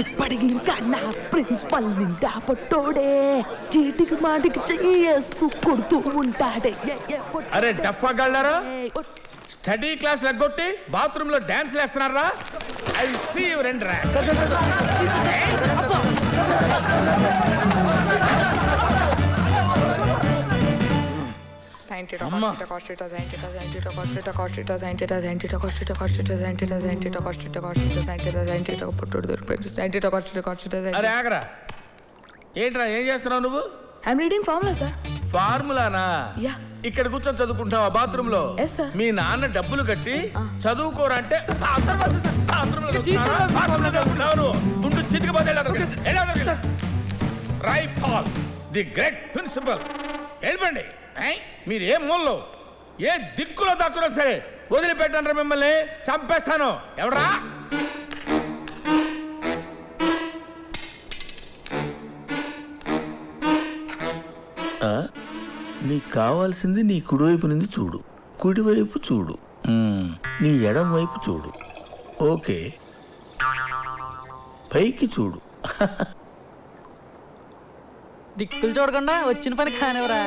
ఇప్పటికి ఇంకా నా ప్రిన్సిపల్ నిండా పొట్టోడే చీటికి మాటికి చెయ్యేస్తూ కొడుతూ ఉంటాడే. అరే డఫా గల్లారా, స్టడీ క్లాస్ లెగ్గొట్టి బాత్రూమ్ లో డాన్స్ వేస్తున్నారా? ఐ సీ యు రెండ్రా. అరే ఆగరా, ఏంట్రా ఏం చేస్తున్నావు నువ్వు? I'm reading formula sir. ఫార్ములానా? యా. ఇక్కడ కూర్చొని చదువుకుంటావా బాత్రూమ్ లో? Yes, sir. మీ నాన్న డబ్బులు కట్టి చదువుకోరంటే right Paul the great principal. వెళ్ళండి. మీరు ఏ మూలలో ఏ దిక్కులో దక్కున్నా సరే వదిలిపెట్టండి, మిమ్మల్ని చంపేస్తాను. ఎవరా? నీకు కావాల్సింది నీ కుడివైపు నుండి చూడు, కుడివైపు చూడు, నీ ఎడం వైపు చూడు. ఓకే, పైకి చూడు. దిక్కులు చూడకుండా వచ్చిన పని కానివరా.